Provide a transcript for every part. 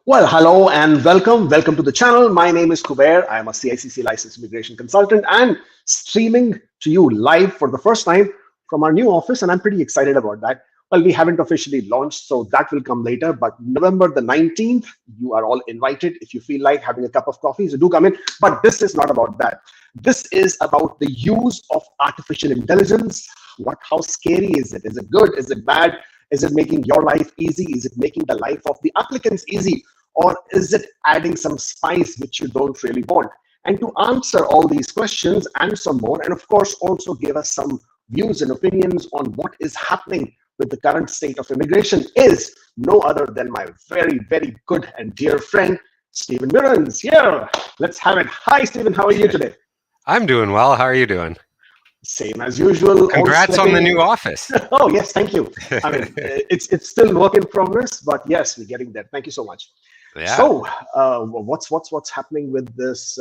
Well, hello and welcome. Welcome to the channel. My name is Kubeir. I am a CICC licensed immigration consultant and streaming to you live for the first time from our new office, and I'm pretty excited about that. Well, we haven't officially launched, so that will come later. But November the 19th, you are all invited. If you feel like having a cup of coffee, so do come in. But this is not about that. This is about the use of artificial intelligence. How scary is it? Is it good? Is it bad? Is it making your life easy? Is it making the life of the applicants easy? Or is it adding some spice which you don't really want? And to answer all these questions and some more, and of course, also give us some views and opinions on what is happening with the current state of immigration is no other than my very, very good and dear friend, Stephen Meurrens. Here, let's have it. Hi, Stephen. How are you today? I'm doing well. How are you doing? Same as usual. Congrats on the new office. Oh, yes, thank you. I mean, it's still work in progress, but yes, we're getting there. Thank you so much. Yeah. So, what's happening with this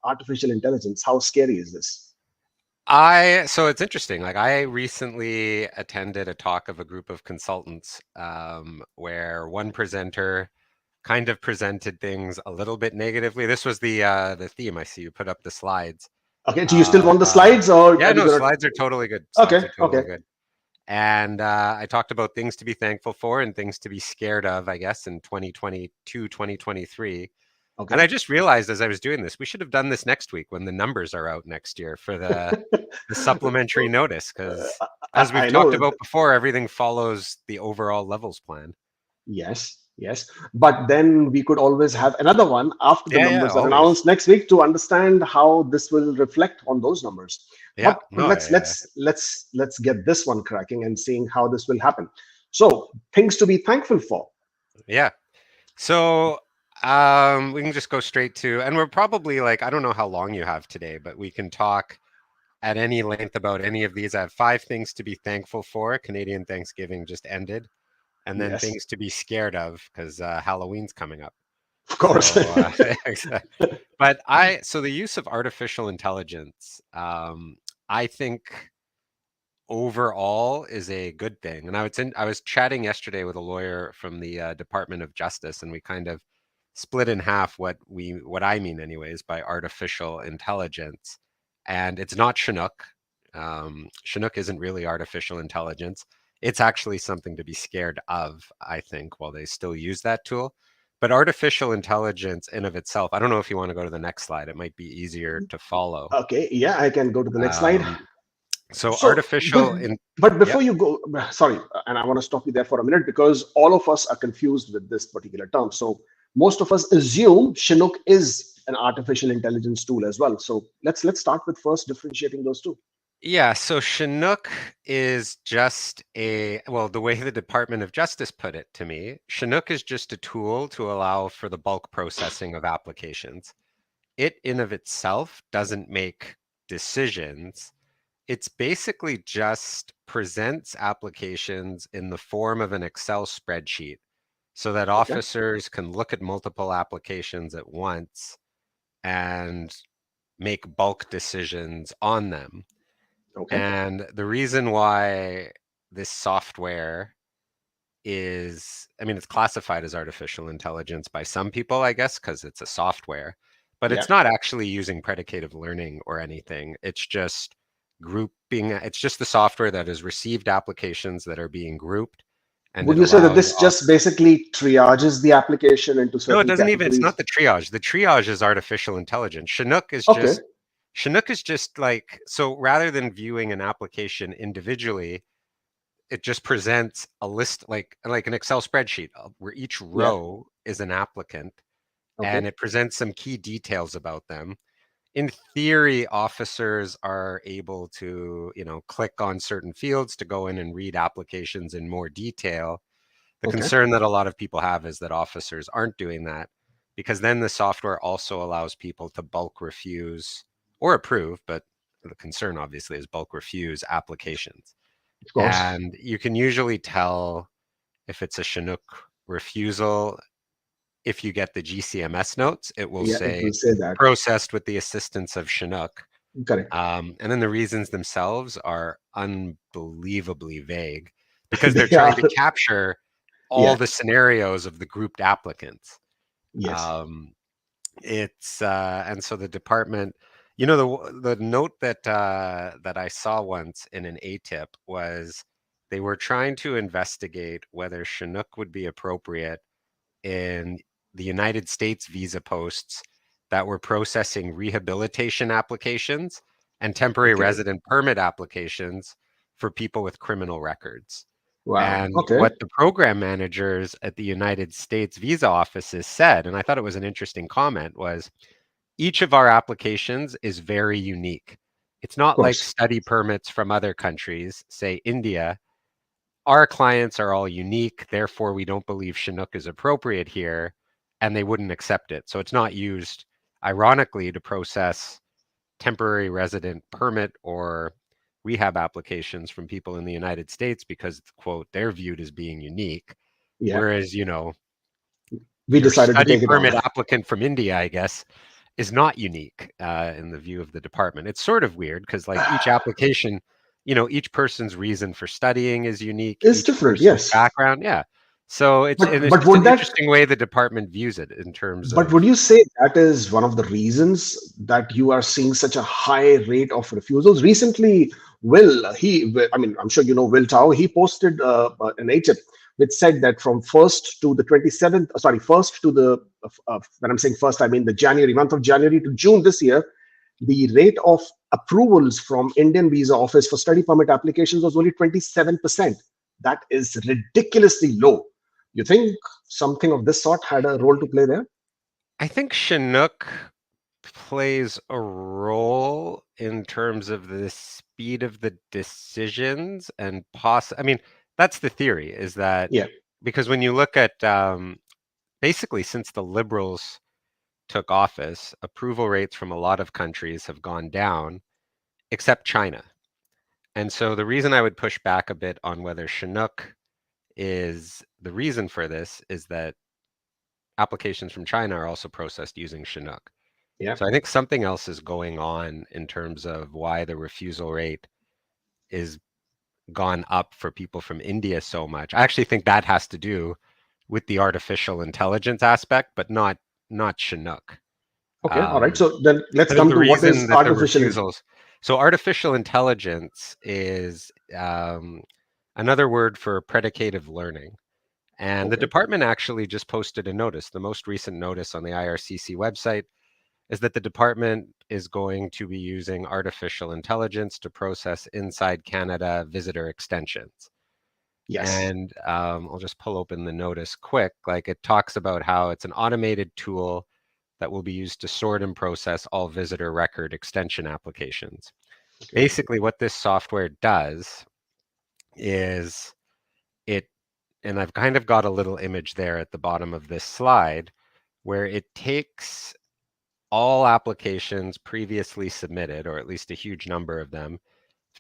artificial intelligence? How scary is this? So it's interesting. Like I recently attended a talk of a group of consultants where one presenter kind of presented things a little bit negatively. This was the theme. I see you put up the slides. Okay, do you still want the slides, or yeah, no, slides are totally good. Okay, Good. And I talked about things to be thankful for and things to be scared of, I guess, in 2022, 2023. Okay. And I just realized as I was doing this, we should have done this next week when the numbers are out next year for the supplementary notice, because as we've talked about before, everything follows the overall levels plan. Yes. But then we could always have another one after the numbers are announced next week to understand how this will reflect on those numbers. Yeah. But let's get this one cracking and seeing how this will happen. So things to be thankful for. Yeah. So we can just go straight to, and we're probably like, I don't know how long you have today, but we can talk at any length about any of these. I have 5 things to be thankful for. Canadian Thanksgiving just ended. And then things to be scared of, because Halloween's coming up. Of course. So, but so the use of artificial intelligence, I think overall is a good thing. And I was chatting yesterday with a lawyer from the Department of Justice, and we kind of split in half what I mean anyways by artificial intelligence. And it's not Chinook. Chinook isn't really artificial intelligence. It's actually something to be scared of, I think, while they still use that tool. But artificial intelligence in of itself, I don't know if you want to go to the next slide. It might be easier to follow. Okay, yeah, I can go to the next slide. So artificial... But before you go, sorry, and I want to stop you there for a minute, because all of us are confused with this particular term. So most of us assume Chinook is an artificial intelligence tool as well. So let's start with first differentiating those two. Yeah, so Chinook is just the way the Department of Justice put it to me, Chinook is just a tool to allow for the bulk processing of applications. It in of itself doesn't make decisions. It's basically just presents applications in the form of an Excel spreadsheet so that officers can look at multiple applications at once and make bulk decisions on them. Okay. And the reason why this software is, I mean, it's classified as artificial intelligence by some people, I guess, because it's a software, but it's not actually using predicative learning or anything. It's just grouping. It's just the software that has received applications that are being grouped. And would you say that this just basically triages the application into certain categories? No, it doesn't even. It's not the triage. The triage is artificial intelligence. Chinook is just... Chinook is just like, so rather than viewing an application individually, it just presents a list like an Excel spreadsheet where each row is an applicant, and it presents some key details about them. In theory, officers are able to, click on certain fields to go in and read applications in more detail. The concern that a lot of people have is that officers aren't doing that, because then the software also allows people to bulk refuse or approve, but the concern obviously is bulk refuse applications. Of course. And you can usually tell if it's a Chinook refusal. If you get the GCMS notes, it will say that processed with the assistance of Chinook. Correct. And then the reasons themselves are unbelievably vague, because they're trying to capture all the scenarios of the grouped applicants. Yes. It's and so the department, you know, the note that I saw once in an ATIP was they were trying to investigate whether Chinook would be appropriate in the United States visa posts that were processing rehabilitation applications and temporary Okay. resident permit applications for people with criminal records. Wow. And Okay. what the program managers at the United States visa offices said, and I thought it was an interesting comment, was each of our applications is very unique. It's Of not like course. study permits from other countries, say India. Our clients are all unique, therefore we don't believe Chinook is appropriate here, and they wouldn't accept it. So it's not used, ironically, to process temporary resident permit or rehab applications from people in the United States because, quote, they're viewed as being unique. Yeah. Whereas, you know, We your decided to study take it on. permit applicant from India, I guess, is not unique in the view of the department. It's sort of weird because, like, each application, you know, each person's reason for studying is unique, It's each different. person's Yes. background. Yeah. So it's But just would an that interesting way the department views it in terms But of, would you say that is one of the reasons that you are seeing such a high rate of refusals? Recently, I mean, I'm sure you know Will Tao, he posted an ATIP which said that from 1st to the 27th, sorry, 1st to the, when I'm saying first, I mean the month of January to June this year, the rate of approvals from Indian visa office for study permit applications was only 27%. That is ridiculously low. You think something of this sort had a role to play there? I think Chinook plays a role in terms of the speed of the decisions and I mean, that's the theory, is that Yeah, because when you look at basically since the liberals took office, approval rates from a lot of countries have gone down, except China. And so the reason I would push back a bit on whether Chinook is the reason for this is that applications from China are also processed using Chinook. yeah. So I think something else is going on in terms of why the refusal rate is gone up for people from India so much. I actually think that has to do with the artificial intelligence aspect, but not Chinook. Okay, all right. Um, So then let's so come the to what reason is that the artificial. refusals, so artificial intelligence is another word for predicative learning. And the Okay, department actually just posted a notice. The most recent notice on the IRCC website is that the department is going to be using artificial intelligence to process inside Canada visitor extensions. yes. And I'll just pull open the notice quick. Like, it talks about how it's an automated tool that will be used to sort and process all visitor record extension applications. Okay, Basically, what this software does is it, and I've kind of got a little image there at the bottom of this slide, where it takes all applications previously submitted, or at least a huge number of them,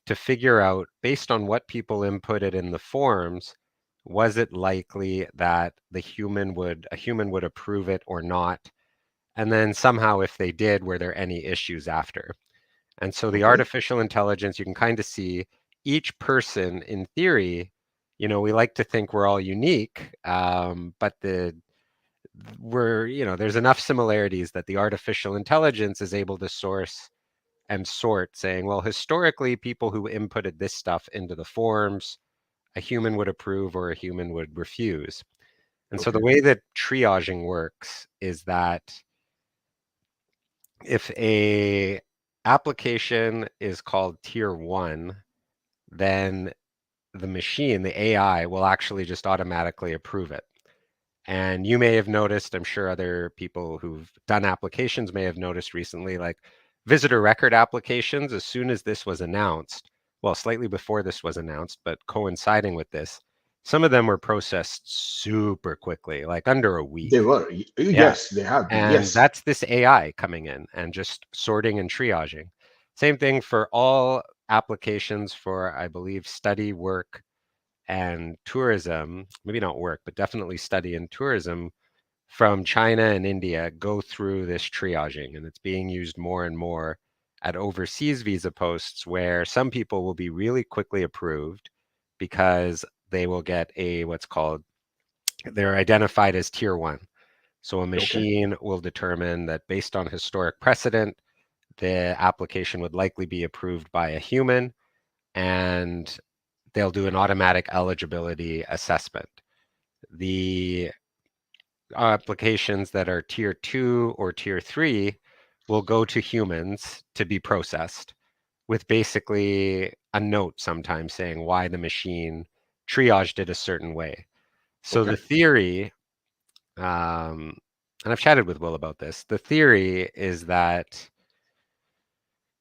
to figure out, based on what people inputted in the forms, was it likely that a human would approve it or not? And then somehow, if they did, were there any issues after? And so the okay. artificial intelligence, you can kind of see each person in theory, you know, we like to think we're all unique, but there's enough similarities that the artificial intelligence is able to source and sort, saying, well, historically, people who inputted this stuff into the forms, a human would approve or a human would refuse. And so the Okay, way that triaging works is that if a application is called tier 1, then the machine, the AI, will actually just automatically approve it. And you may have noticed, I'm sure other people who've done applications may have noticed recently, like visitor record applications, as soon as this was announced, well, slightly before this was announced, but coinciding with this, some of them were processed super quickly, like under a they week. were. Yeah. Yes, they have been. And Yes. that's this AI coming in and just sorting and triaging. Same thing for all applications for, I believe, study, work, and tourism, maybe not work, but definitely study and tourism from China and India go through this triaging. And it's being used more and more at overseas visa posts where some people will be really quickly approved because they will get they're identified as tier 1. So a Okay. machine will determine that based on historic precedent, the application would likely be approved by a human, and they'll do an automatic eligibility assessment. The applications that are tier 2 or tier 3 will go to humans to be processed with basically a note sometimes saying why the machine triaged it a certain way. So Okay. the theory, and I've chatted with Will about this, the theory is that,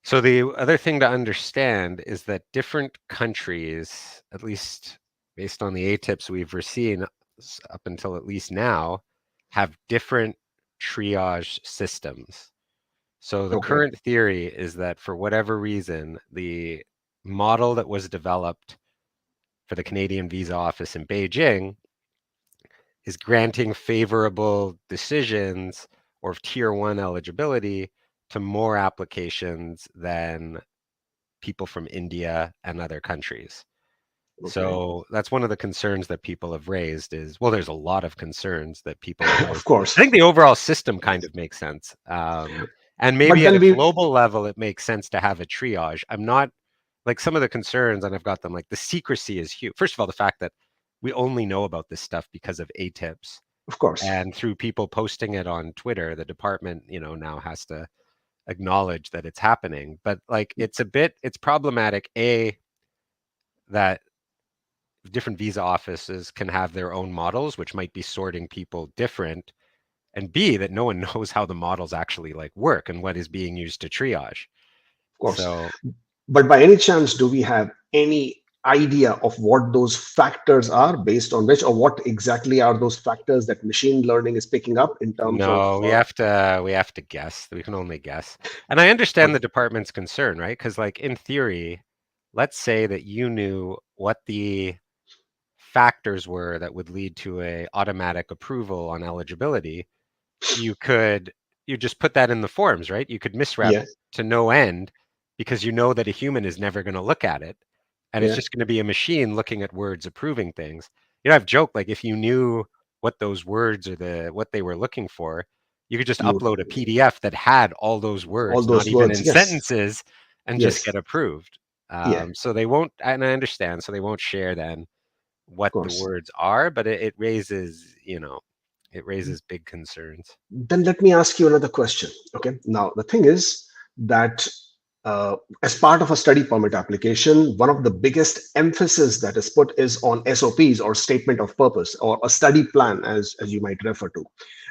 so the other thing to understand is that different countries, at least based on the ATIPs we've seen up until at least now, have different triage systems. So the Okay. current theory is that for whatever reason, the model that was developed for the Canadian Visa Office in Beijing is granting favorable decisions or tier 1 eligibility to more applications than people from India and other countries. Okay. So that's one of the concerns that people have raised is, well, there's a lot of concerns that people have Of raised. I course. think the overall system kind of makes sense. And But maybe at then a we, global level, it makes sense to have a triage. I'm not like some of the concerns, and I've got them, like the secrecy is huge. First of all, the fact that we only know about this stuff because of ATIPs of course, and through people posting it on Twitter, the department, now has to acknowledge that it's happening. But like it's problematic, that different visa offices can have their own models, which might be sorting people different, and B, that no one knows how the models actually like work and what is being used to triage. of course. So But by any chance, do we have any idea of what those factors are based on which, or what exactly are those factors that machine learning is picking up in terms of? no, we have to guess. We can only guess. And I understand the Okay. department's concern, right? Because like in theory, let's say that you knew what the factors were that would lead to a automatic approval on eligibility. You just put that in the forms, right? You could misrep Yeah. to no end because you know that a human is never going to look at it, and it's Yeah. just going to be a machine looking at words approving things. I've joked, like, if you knew what those words or what they were looking for, you could just You upload a PDF that had all those all words, not those even words. in Yes. sentences, and just Yes. get approved. Yeah. So they won't, and I understand, so they won't share then Of what the course. words are, but it raises, it raises big concerns. Then let me ask you another question. Okay. Now, the thing is that as part of a study permit application, one of the biggest emphasis that is put is on SOPs, or statement of purpose, or a study plan, as you might refer to.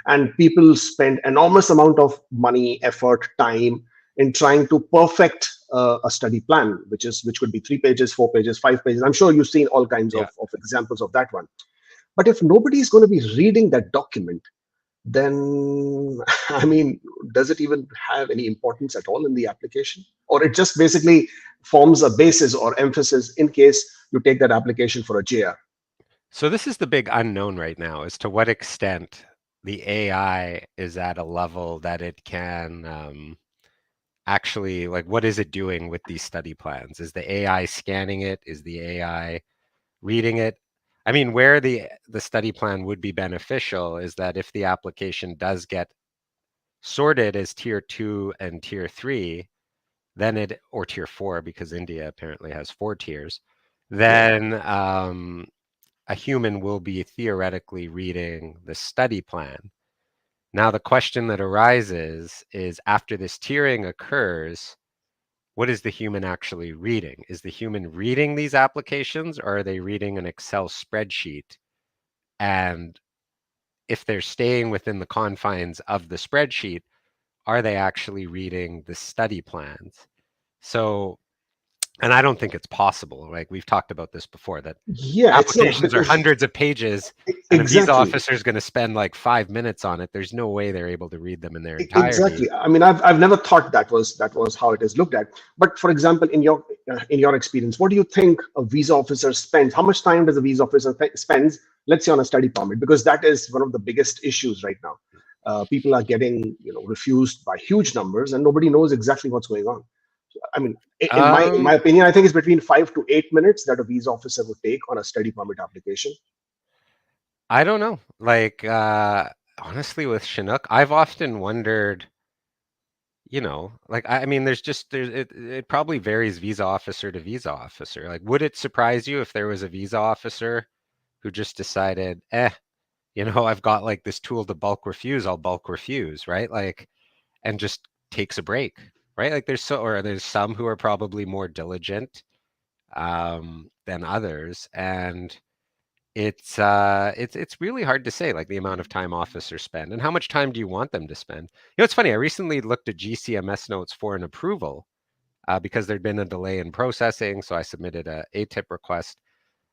And people spend enormous amount of money, effort, time in trying to perfect a study plan, which could be 3 pages, 4 pages, 5 pages. I'm sure you've seen all kinds Yeah. of examples of that one. But if nobody is going to be reading that document, then I mean, does it even have any importance at all in the application? Or it just basically forms a basis or emphasis in case you take that application for a JR? So this is the big unknown right now, as to what extent the AI is at a level that it can actually, like, what is it doing with these study plans? Is the AI scanning it? Is the AI reading it? I mean, where the study plan would be beneficial is that if the application does get sorted as tier 2 and tier 3, then or tier 4, because India apparently has 4 tiers, Yeah. then a human will be theoretically reading the study plan. Now, the question that arises is, after this tiering occurs, what is the human actually reading? Is the human reading these applications, or are they reading an Excel spreadsheet? And if they're staying within the confines of the spreadsheet, are they actually reading the study plans? So, and I don't think it's possible. Like we've talked about this before, that Yeah, it's not, applications are because hundreds of pages, and a visa exactly. officer is going to spend like 5 minutes on it. There's no way they're able to read them in their entirety. Exactly. I mean, I've never thought that was how it is looked at. But for example, in your experience, what do you think a visa officer spends? How much time does a visa officer spends, let's say, on a study permit? Because that is one of the biggest issues right now. People are getting refused by huge numbers, and nobody knows exactly what's going on. I mean, in my Um, opinion, I think it's between 5 to 8 minutes that a visa officer would take on a study permit application. I don't know. Like, honestly, with Chinook, I've often wondered, like I mean, there's it probably varies visa officer to visa officer. Like, would it surprise you if there was a visa officer who just decided, I've got like this tool to bulk refuse, I'll bulk refuse, right? Like, and just takes a break, right? Like there's some who are probably more diligent than others, and it's really hard to say like the amount of time officers spend and how much time do you want them to spend. It's funny. I recently looked at GCMS notes for an approval because there'd been a delay in processing, so I submitted a ATIP request.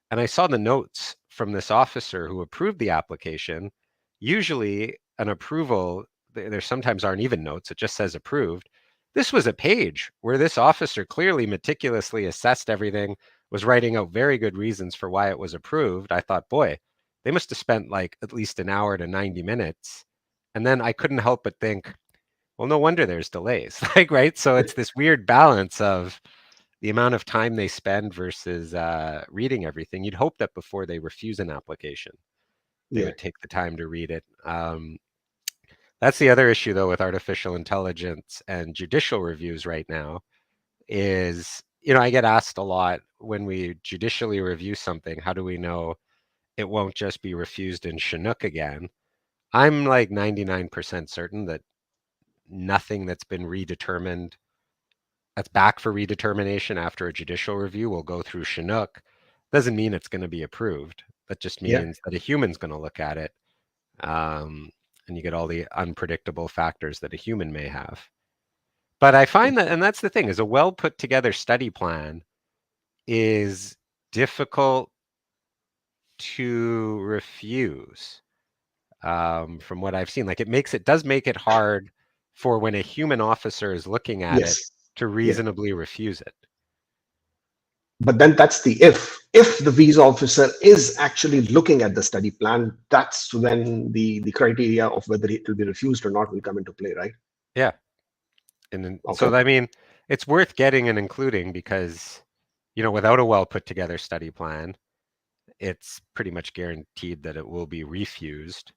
And I saw the notes from this officer who approved the application. Usually, an approval, there sometimes aren't even notes, it just says approved. This was a page where this officer clearly meticulously assessed everything, was writing out very good reasons for why it was approved. I thought, boy, they must have spent like at least an hour to 90 minutes. And then I couldn't help but think, well, no wonder there's delays. Like, right? So it's this weird balance of the amount of time they spend versus reading everything. You'd hope that before they refuse an application, they Yeah. would take the time to read it. That's the other issue, though, with artificial intelligence and judicial reviews right now is, I get asked a lot when we judicially review something, how do we know it won't just be refused in Chinook again? I'm like 99% certain that nothing that's been redetermined that's back for redetermination after a judicial review will go through Chinook. Doesn't mean it's going to be approved. That just Yeah. means that a human's going to look at it, um, and you get all the unpredictable factors that a human may have. But I find that, and that's the thing, is a well put together study plan is difficult to refuse, from what I've seen. Like it does make it hard for when a human officer is looking at it Yes. to Yeah. reasonably refuse it. But then that's the if the visa officer is actually looking at the study plan, that's when the criteria of whether it will be refused or not will come into play, right? Yeah. And then, Okay. so I mean, it's worth getting and including because, without a well put together study plan, it's pretty much guaranteed that it will be refused.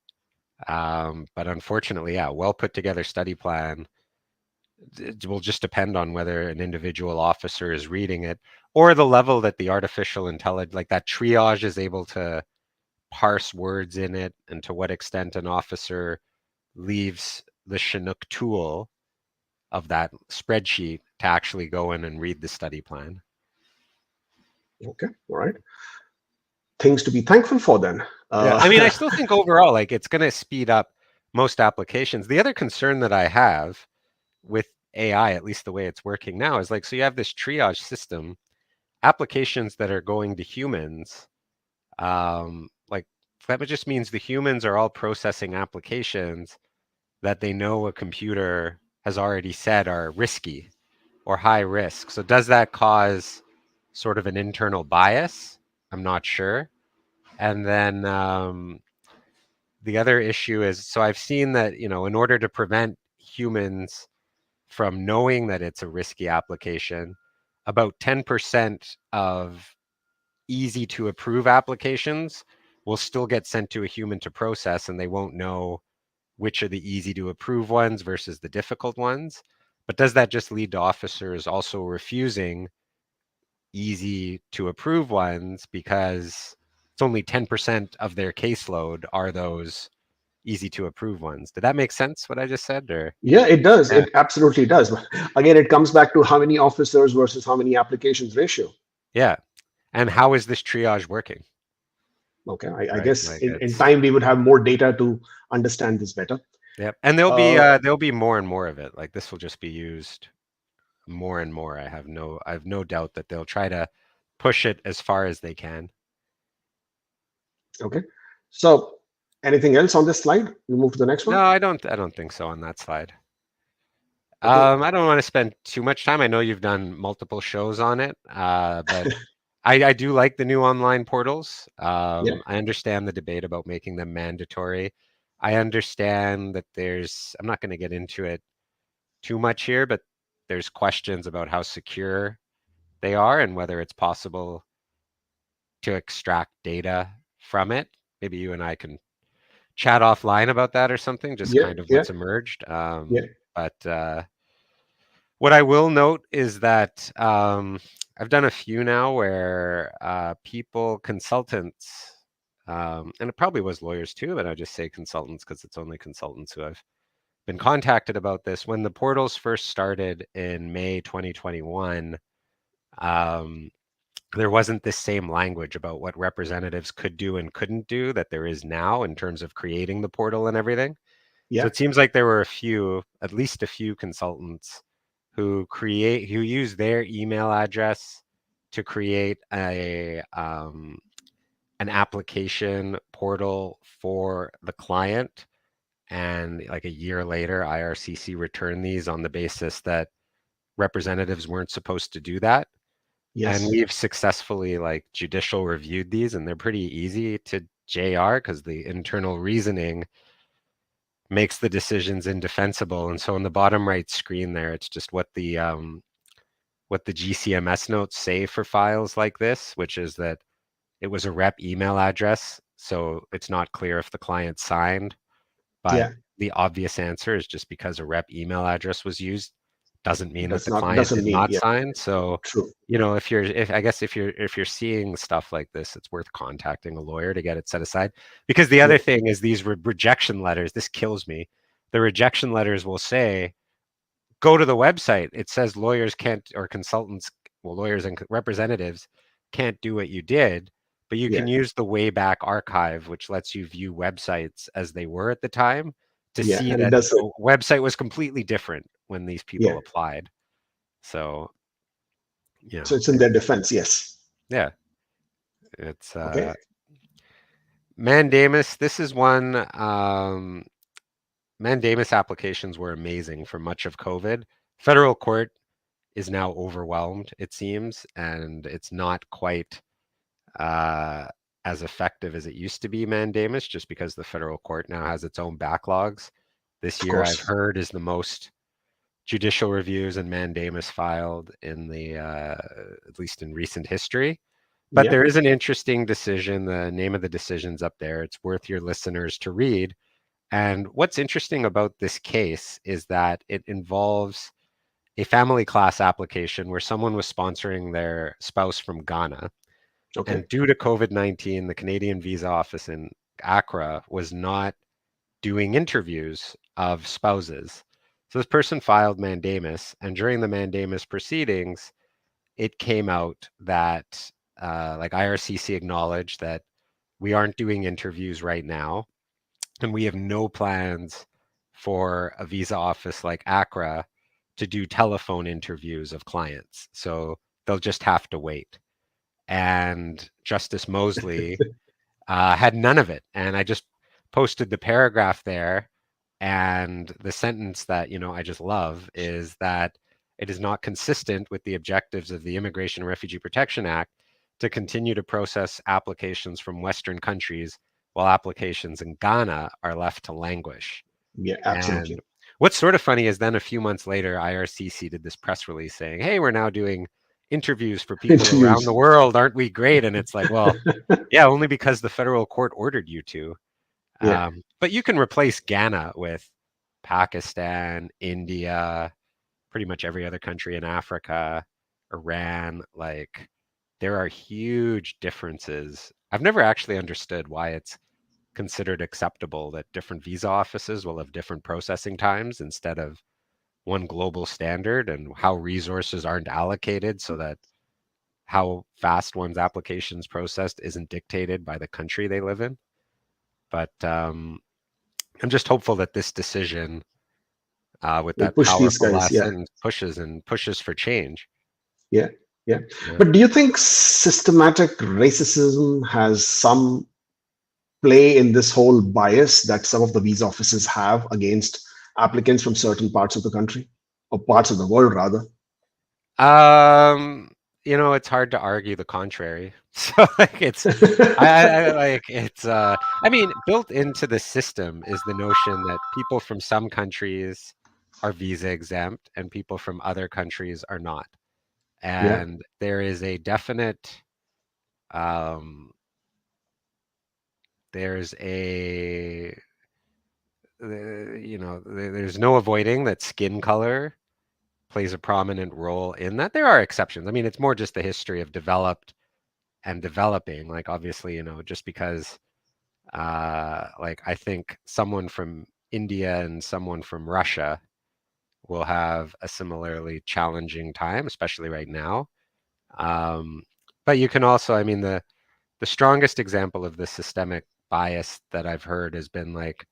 But unfortunately, yeah, well put together study plan, it will just depend on whether an individual officer is reading it or the level that the artificial intelligence, like that triage, is able to parse words in it, and to what extent an officer leaves the Chinook tool of that spreadsheet to actually go in and read the study plan. Okay. All right. Things to be thankful for then. Yeah, I mean, I still think overall, like it's going to speed up most applications. The other concern that I have with AI, at least the way it's working now, is like, so you have this triage system, applications that are going to humans, like that just means the humans are all processing applications that they know a computer has already said are risky or high risk. So does that cause sort of an internal bias? I'm not sure. And then the other issue is, so I've seen that, in order to prevent humans from knowing that it's a risky application, about 10% of easy to approve applications will still get sent to a human to process, and they won't know which are the easy to approve ones versus the difficult ones. But does that just lead to officers also refusing easy to approve ones because it's only 10% of their caseload are those easy to approve ones? Did that make sense what I just said? Or Yeah, it does. yeah, It absolutely does. But again, it comes back to how many officers versus how many applications ratio. yeah. And how is this triage working? Okay. I Right? guess Like in it's time we would have more data to understand this better. yep. And Uh, there'll be more and more of it. Like this will just be used more and more. I have no doubt that they'll try to push it as far as they can. okay. So anything else on this slide? We move to the next No, one. I don't think so on that slide. Okay. I don't want to spend too much time. I know you've done multiple shows on it, but I do like the new online portals. Yeah. I understand the debate about making them mandatory. I understand that I'm not going to get into it too much here, but there's questions about how secure they are and whether it's possible to extract data from it. Maybe you and I can chat offline about that or something, just Yeah, kind of yeah, what's emerged. yeah, But what I will note is that I've done a few now where people, consultants, and it probably was lawyers too, but I just say consultants because it's only consultants who I've been contacted about this. When the portals first started in May 2021, um, there wasn't this same language about what representatives could do and couldn't do that there is now in terms of creating the portal and everything. So yeah, it seems like there were at least a few consultants who use their email address to create an application portal for the client. And like a year later, IRCC returned these on the basis that representatives weren't supposed to do that. And yes, we've successfully like judicial reviewed these, and they're pretty easy to JR because the internal reasoning makes the decisions indefensible. And so on the bottom right screen there, it's just what the GCMS notes say for files like this, which is that it was a rep email address, so it's not clear if the client signed. But yeah. the obvious answer is just because a rep email address was used doesn't mean that That's the not client doesn't did mean, not yeah, sign. So, true. if I guess if you're seeing stuff like this, it's worth contacting a lawyer to get it set aside. Because the Yeah, other thing is these rejection letters. This kills me. The rejection letters will say, "Go to the website. It says lawyers can't or consultants, well, lawyers and representatives can't do what you did." But you yeah, can use the Wayback Archive, which lets you view websites as they were at the time to yeah, see and it that does it. the website was completely different when these Yeah, people applied. So, you so know, it's in their defense. Yes. yeah, it's Okay. mandamus. This is one. Mandamus applications were amazing for much of COVID. Federal court is now overwhelmed, it seems, and it's not quite uh, as effective as it used to be, mandamus, just because the federal court now has its own backlogs. This Of year, I've course. heard, is the most judicial reviews and mandamus filed in at least in recent history. But Yeah. there is an interesting decision. The name of the decision's up there. It's worth your listeners to read. And what's interesting about this case is that it involves a family class application where someone was sponsoring their spouse from Ghana. Okay. And due to COVID-19, the Canadian Visa Office in Accra was not doing interviews of spouses. So this person filed mandamus, and during the mandamus proceedings, it came out that like IRCC acknowledged that we aren't doing interviews right now, and we have no plans for a visa office like Accra to do telephone interviews of clients. So they'll just have to wait. And Justice Mosley had none of it. And I just posted the paragraph there. And the sentence that, I just love is that it is not consistent with the objectives of the Immigration and Refugee Protection Act to continue to process applications from Western countries while applications in Ghana are left to languish. Yeah, And absolutely. what's sort of funny is then a few months later, IRCC did this press release saying, "Hey, we're now doing interviews for people around the Interviews. world. Aren't we great?" And it's like, well, yeah, only because the federal court ordered you to. Yeah. But you can replace Ghana with Pakistan, India, pretty much every other country in Africa, Iran. Like, there are huge differences. I've never actually understood why it's considered acceptable that different visa offices will have different processing times instead of one global standard, and how resources aren't allocated so that how fast one's applications processed isn't dictated by the country they live in. But I'm just hopeful that this decision, with Will that push these powerful guys. last Yeah. sentence, pushes for change. Yeah. Yeah. Yeah. But do you think systematic racism has some play in this whole bias that some of the visa offices have against applicants from certain parts of the country or parts of the world, rather? Um, it's hard to argue the contrary. So like I like I mean, built into the system is the notion that people from some countries are visa exempt and people from other countries are not. Yeah. And there is a definite um there's there's no avoiding that skin color plays a prominent role in that. There are exceptions. I mean, it's more just the history of developed and developing. Like, obviously, just because, like, I think someone from India and someone from Russia will have a similarly challenging time, especially right now. Um, but you can also, I mean, the strongest example of the systemic bias that I've heard has been like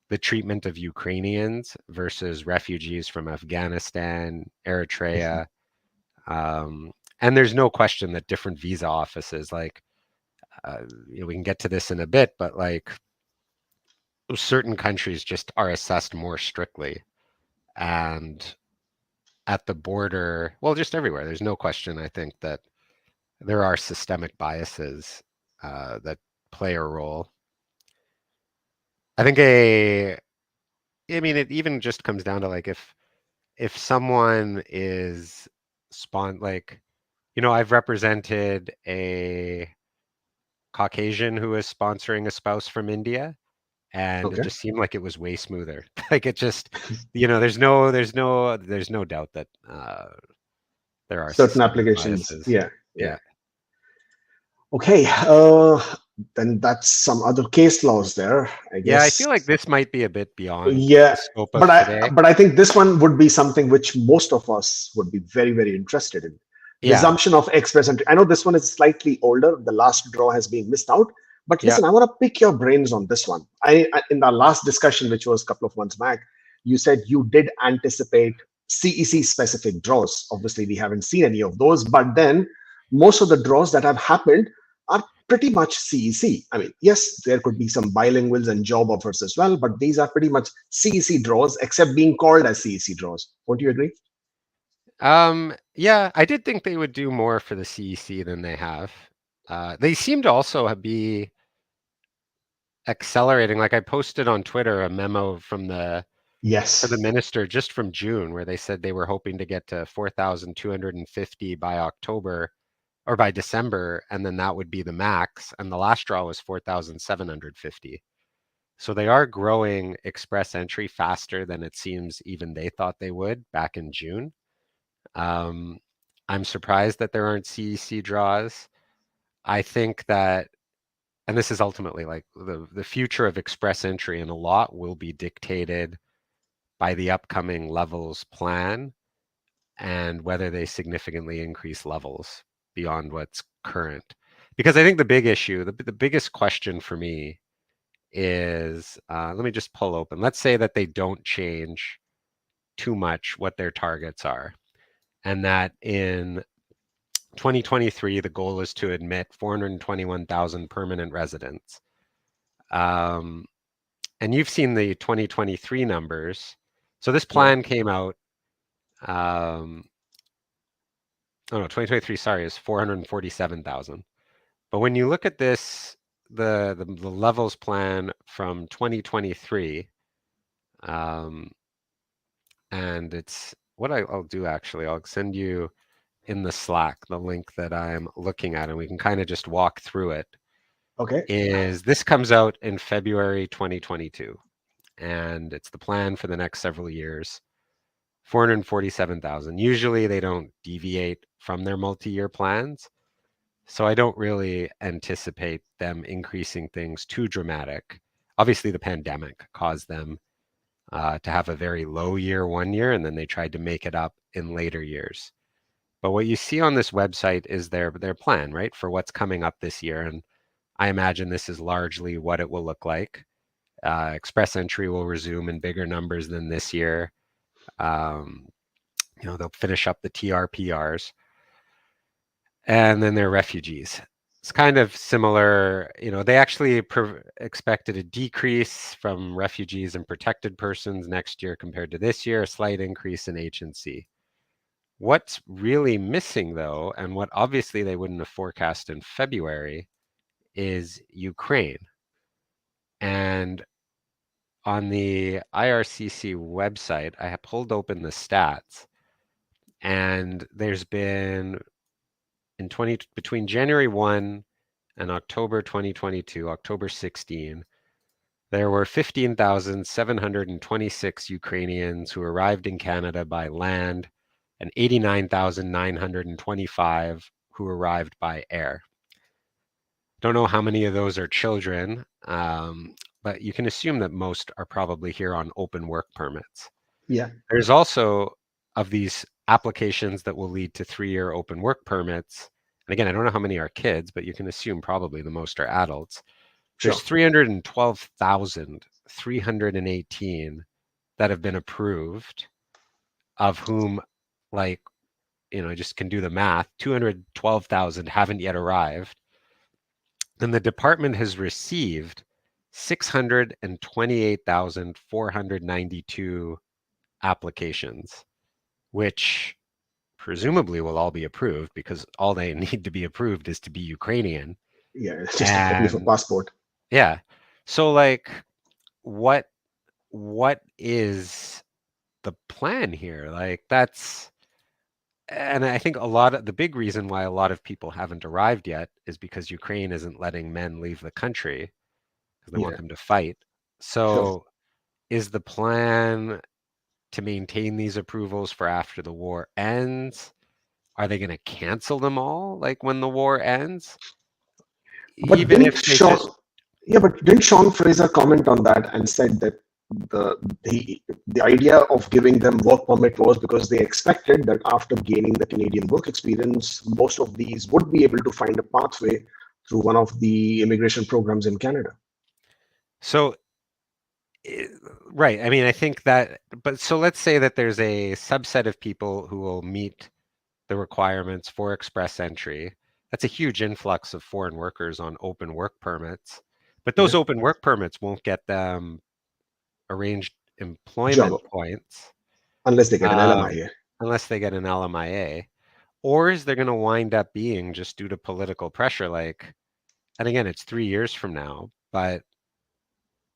the treatment of Ukrainians versus refugees from Afghanistan, Eritrea. Um, and there's no question that different visa offices, like, we can get to this in a bit, but like certain countries just are assessed more strictly. And at the border, well, just everywhere, there's no question, I think, that there are systemic biases that play a role. I think I mean, it even just comes down to like if someone is like, I've represented a Caucasian who is sponsoring a spouse from India, and it Okay. just seemed like it was way smoother. Like it just, there's no doubt that there are Certain systemic applications. biases. Yeah. Yeah. Yeah. Okay. Then that's some other case laws there, I Yeah, I guess. feel like this might be a bit beyond Yeah, the scope but of I today. but I think this one would be something which most of us would be very, very interested in. Yeah. Resumption of express entry. I know this one is slightly older. The last draw has been missed out. But Yeah. listen, I want to pick your brains on this one. In our last discussion, which was a couple of months back, you said you did anticipate CEC specific draws. Obviously, we haven't seen any of those, but then most of the draws that have happened are pretty much CEC. I mean, yes, there could be some bilinguals and job offers as well, but these are pretty much CEC draws, except being called as CEC draws. Won't you agree? Yeah, I did think they would do more for the CEC than they have. They seem to also be accelerating. Like I posted on Twitter a memo for the Yes. minister just from June where they said they were hoping to get to 4,250 by October or by December, and then that would be the max. And the last draw was 4,750. So they are growing express entry faster than it seems even they thought they would back in June. Um, I'm surprised that there aren't CEC draws. I think that, and this is ultimately like the future of express entry, and a lot will be dictated by the upcoming levels plan and whether they significantly increase levels beyond what's current. Because I think the big issue, the biggest question for me is, let me just pull open. Let's say that they don't change too much what their targets are, and that in 2023, the goal is to admit 421,000 permanent residents. Um, and you've seen the 2023 numbers. So this Yeah. plan came out, oh no, 2023, sorry, is 447,000. But when you look at this, the levels plan from 2023, um, and it's what I'll do actually, I'll send you in the Slack the link that I'm looking at, and we can kind of just walk through it. Okay. Is this comes out in February 2022, and it's the plan for the next several years. 447,000. Usually they don't deviate from their multi-year plans. So I don't really anticipate them increasing things too dramatic. Obviously, the pandemic caused them to have a very low year one year, and then they tried to make it up in later years. But what you see on this website is their plan, right, for what's coming up this year. And I imagine this is largely what it will look like. Express entry will resume in bigger numbers than this year. Um, they'll finish up the TRPRs, and then they're refugees. It's kind of similar. They actually expected a decrease from refugees and protected persons next year compared to this year, a slight increase in H&C. What's really missing, though, and what obviously they wouldn't have forecast in February, is Ukraine. And on the IRCC website, I have pulled open the stats, and there's been between January 1 and October 2022, October 16, there were 15,726 Ukrainians who arrived in Canada by land and 89,925 who arrived by air. Don't know how many of those are children, but you can assume that most are probably here on open work permits. Yeah, There's also, of these applications that will lead to 3-year open work permits, and again, I don't know how many are kids, but you can assume probably the most are adults. There's sure. 312,318 that have been approved, of whom, like, I just can do the math, 212,000 haven't yet arrived. And the department has received 628,492 applications, which presumably will all be approved because all they need to be approved is to be Ukrainian. Yeah, just a copy of a And passport. yeah, so like what what is the plan here? Like that's and I think a lot of the big reason why a lot of people haven't arrived yet is because Ukraine isn't letting men leave the country because they want Yeah, them to fight. sure. So is the plan to maintain these approvals for after the war ends? Are they going to cancel them all like when the war ends? But Even didn't if they Sean, just yeah, but didn't Sean Fraser comment on that and said that the the idea of giving them work permit was because they expected that after gaining the Canadian work experience, most of these would be able to find a pathway through one of the immigration programs in Canada. so right. I mean, I think that, but so let's say that there's a subset of people who will meet the requirements for express entry. That's a huge influx of foreign workers on open work permits. But those Yeah, open work permits won't get them arranged job employment points unless they get an um, LMIA. unless they get an LMIA. Or is there going to wind up being just due to political pressure? Like, and again, it's 3 years from now, but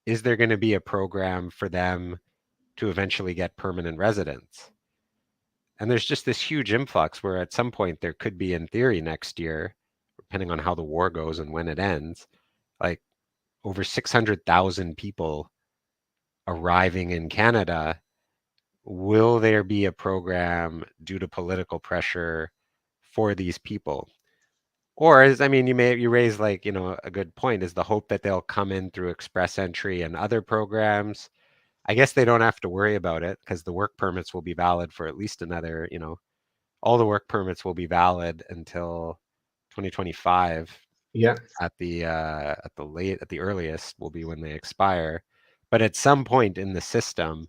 is there going to be a program for them to eventually get permanent residence? And there's just this huge influx where at some point there could be, in theory, next year, depending on how the war goes and when it ends, like over 600,000 people arriving in Canada. Will there be a program due to political pressure for these people? Or is, I mean, you raise like, a good point, is the hope that they'll come in through express entry and other programs. I guess they don't have to worry about it because the work permits will be valid for at least another, all the work permits will be valid until 2025 Yeah. at the earliest will be when they expire. But at some point in the system,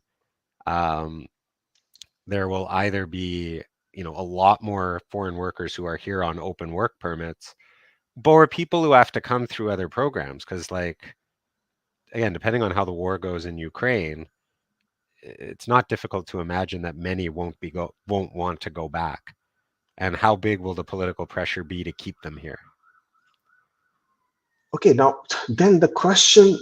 um, there will either be, a lot more foreign workers who are here on open work permits, or people who have to come through other programs. Because, like, again, depending on how the war goes in Ukraine, it's not difficult to imagine that many won't want to go back. And how big will the political pressure be to keep them here? Okay, now then the question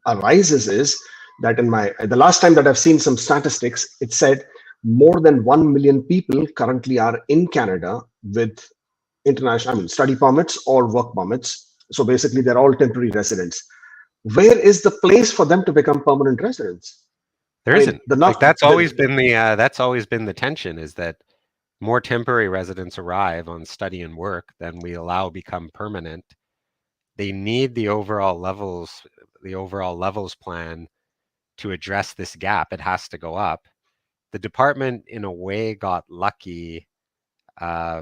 arises is that in my the last time that I've seen some statistics, it said more than 1 million people currently are in Canada with international, I mean, study permits or work permits. So basically, they're all temporary residents. Where is the place for them to become permanent residents? There I mean, isn't. Like that's always been the tension, is that more temporary residents arrive on study and work than we allow become permanent. They need the overall levels plan to address this gap. It has to go up. The department, in a way, got lucky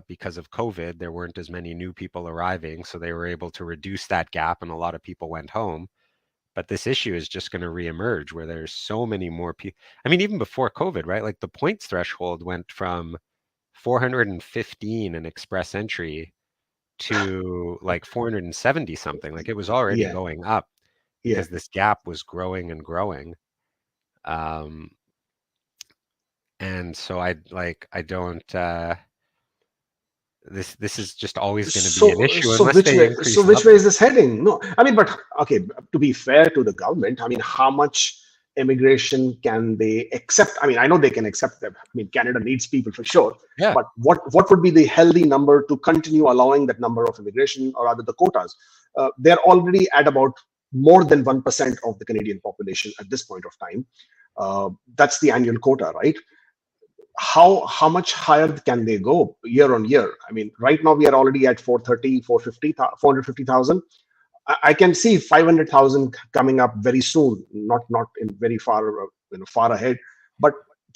because of COVID. There weren't as many new people arriving, so they were able to reduce that gap, and a lot of people went home. But this issue is just going to reemerge where there's so many more people. I mean, even before COVID, right? Like the points threshold went from 415 in express entry to like 470 something. Like it was already yeah, going up yeah. because this gap was growing and growing. Um, and so I don't this is just always going to be an issue unless they So increase which way is levels. this heading? No, I mean, but okay, to be fair to the government, I mean, how much immigration can they accept? I mean, I know they can accept them. I mean, Canada needs people for sure. Yeah. But what would be the healthy number to continue allowing that number of immigration, or rather the quotas? They're already at about more than 1% of the Canadian population at this point of time. That's the annual quota, right? How much higher can they go year on year? I mean, right now we are already at 430, 450, 450,000. I can see 500,000 coming up very soon, not in very far, far ahead. But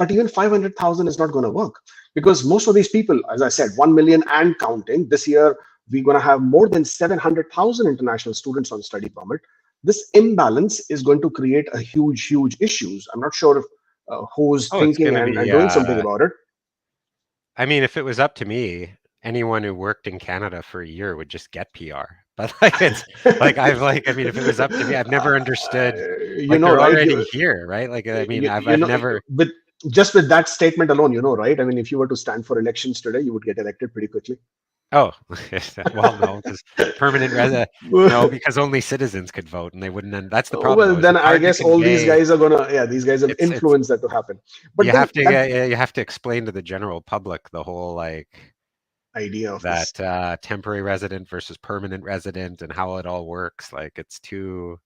even 500,000 is not going to work, because most of these people, as I said, 1 million and counting. This year we're going to have more than 700,000 international students on study permit. This imbalance is going to create a huge issues. I'm not sure if who's Oh, it's thinking gonna and be. doing something about it. I mean, if it was up to me, anyone who worked in Canada for a year would just get PR. But like it's like I've like I mean, if it was up to me, I've never understood like they're Right? already here, right? Like I mean, I've never. With just with that statement alone, right? I mean, if you were to stand for elections today, you would get elected pretty quickly. Oh, well, no, because permanent resident. No, because only citizens could vote, and they wouldn't. And that's the problem, Well, though, is then it's I hard to guess all these convey. guys are gonna, yeah, these guys have It's influenced that to happen. But then that you have to explain to the general public the whole like idea of this, that temporary resident versus permanent resident and how it all works. Like it's too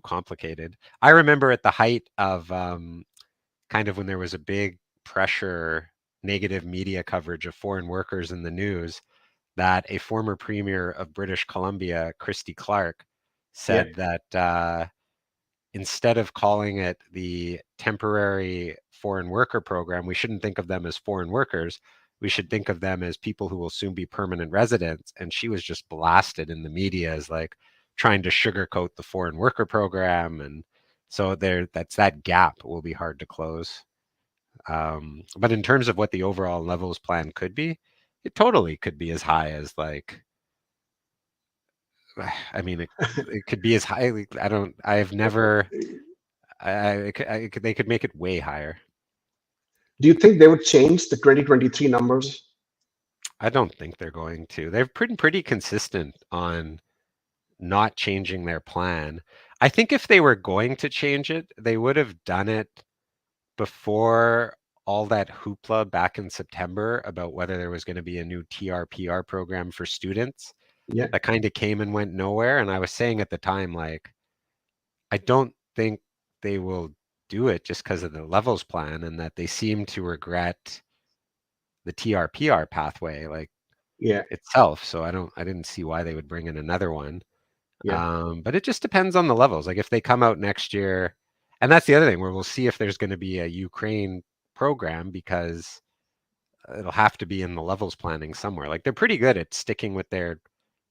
complicated. I remember at the height of kind of when there was a big pressure, negative media coverage of foreign workers in the news, that a former premier of British Columbia, Christy Clark, yeah, said that instead of calling it the temporary foreign worker program, we shouldn't think of them as foreign workers. We should think of them as people who will soon be permanent residents. And she was just blasted in the media as like trying to sugarcoat the foreign worker program. And so that's that gap will be hard to close. But in terms of what the overall levels plan could be, it totally could be as high as like, I mean, it could be as high. I have never, they could make it way higher. do you think they would change the 2023 numbers? I don't think they're going to. They've been pretty consistent on not changing their plan. I think if they were going to change it, they would have done it before all that hoopla back in September about whether there was going to be a new TRPR program for students. Yeah, That kind of came and went nowhere. And I was saying at the time, like, I don't think they will do it just because of the levels plan, and that they seem to regret the TRPR pathway like yeah, itself. So I didn't see why they would bring in another one. yeah. But it just depends on the levels. Like if they come out next year, and that's the other thing where we'll see if there's going to be a Ukraine program, because it'll have to be in the levels planning somewhere. Like they're pretty good at sticking with their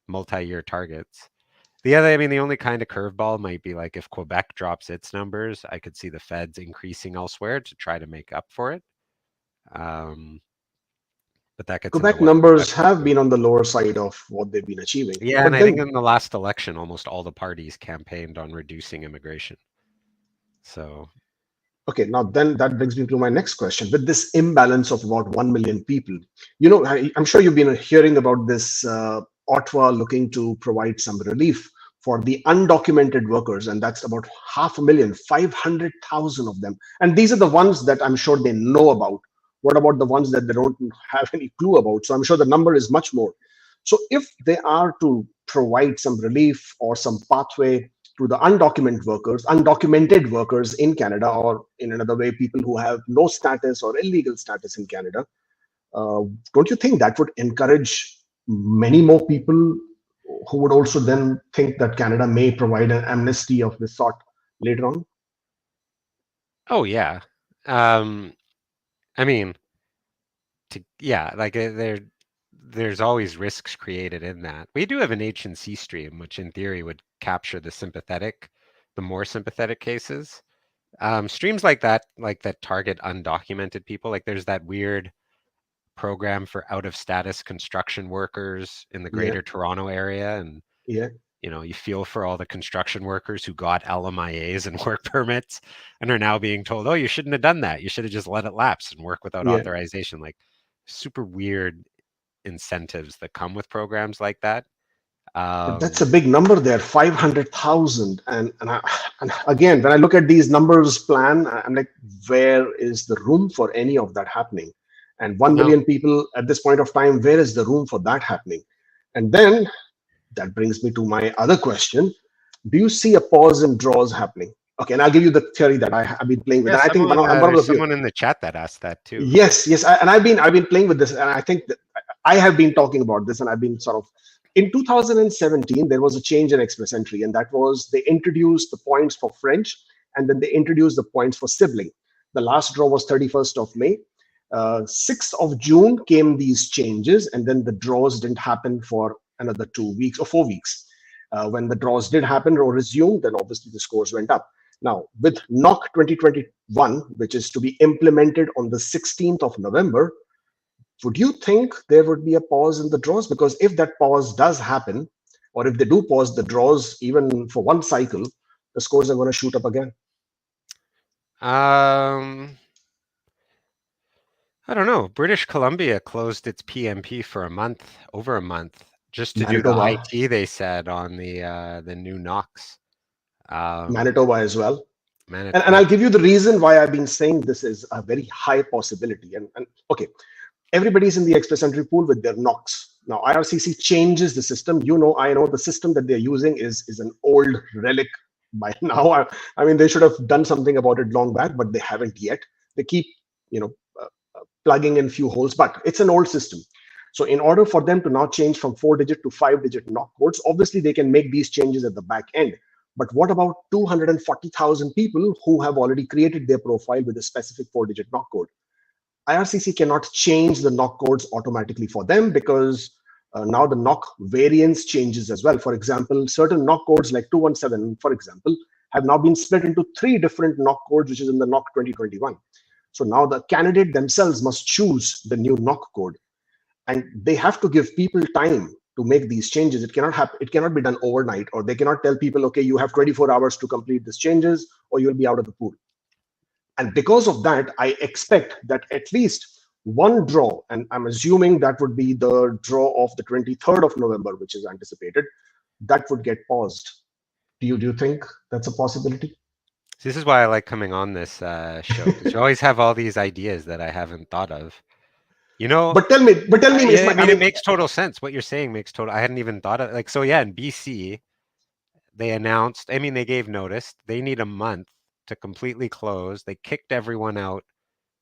multi-year targets. I mean, the only kind of curveball might be like if Quebec drops its numbers, I could see the feds increasing elsewhere to try to make up for it. Um, but that gets into Quebec what Quebec numbers will have do. been on the lower side of what they've been achieving. Yeah, and But I think then, in the last election, almost all the parties campaigned on reducing immigration. So, okay, now then that brings me to my next question. With this imbalance of about 1 million people, I'm sure you've been hearing about this Ottawa looking to provide some relief for the undocumented workers, and that's about 500,000, 500,000 of them. And these are the ones that I'm sure they know about. What about the ones that they don't have any clue about? So I'm sure the number is much more. So if they are to provide some relief or some pathway to the undocumented workers in Canada, or in another way, people who have no status or illegal status in Canada, uh, don't you think that would encourage many more people who would also then think that Canada may provide an amnesty of this sort later on? oh yeah. Um, I mean, yeah, like there's always risks created in that. We do have an H&C stream, which in theory would capture the more sympathetic cases. Streams like that target undocumented people. Like there's that weird program for out of status construction workers in the Yeah, greater Toronto area. And, yeah, you feel for all the construction workers who got LMIAs and work permits and are now being told, oh, you shouldn't have done that. You should have just let it lapse and work without yeah, authorization. Like super weird incentives that come with programs like that. But Um, that's a big number there, 500,000. And again, when I look at these numbers plan, I'm like, where is the room for any of that happening? And 1 no, million people at this point of time, where is the room for that happening? And then that brings me to my other question. Do you see a pause in draws happening? Okay, and I'll give you the theory that I have been playing with. yeah, And I think one there's of you, someone in the chat that asked that too. yes, yes, and I've been playing with this, and I think that I have been talking about this, and I've been sort of in 2017 there was a change in express entry, and that was they introduced the points for French, and then they introduced the points for sibling. The last draw was 31st of May. 6th of June came these changes, and then the draws didn't happen for another 2 weeks or 4 weeks. When the draws did happen or resumed, then obviously the scores went up. Now, with knock 2021, which is to be implemented on the 16th of November, would you think there would be a pause in the draws? Because if that pause does happen, or if they do pause the draws even for one cycle, the scores are going to shoot up again. Um, I don't know. British Columbia closed its PMP for a month, over a month, just to do the Manitoba, IT they said on the new Knox. Manitoba as well. And Yeah, I'll give you the reason why I've been saying this is a very high possibility. And okay, everybody's in the express entry pool with their knocks. Now, IRCC changes the system. You know, I know the system that they're using is an old relic by now. I mean, they should have done something about it long back, but they haven't yet. They keep, you know, plugging in few holes, but it's an old system. So in order for them to now change from 4-digit to 5-digit knock codes, obviously they can make these changes at the back end. But what about 240,000 people who have already created their profile with a specific 4-digit knock code? IRCC cannot change the knock codes automatically for them because now the knock variance changes as well. For example, certain knock codes like 217, for example, have now been split into 3 different knock codes, which is in the knock 2021. So now the candidate themselves must choose the new knock code, and they have to give people time to make these changes. It cannot happen. It cannot be done overnight, or they cannot tell people, okay, you have 24 hours to complete these changes, or you'll be out of the pool. And because of that, I expect that at least one draw, and I'm assuming that would be the draw of the 23rd of November, which is anticipated, that would get paused. Do you think that's a possibility? this is why I like coming on this show because you always have all these ideas that I haven't thought of. You know, But tell me, yeah, I Ismail. I mean, it mean, makes total sense. What you're saying makes total. I hadn't even thought of like so. Yeah, in BC, they announced. I mean, they gave notice. They need a month to completely close. They kicked everyone out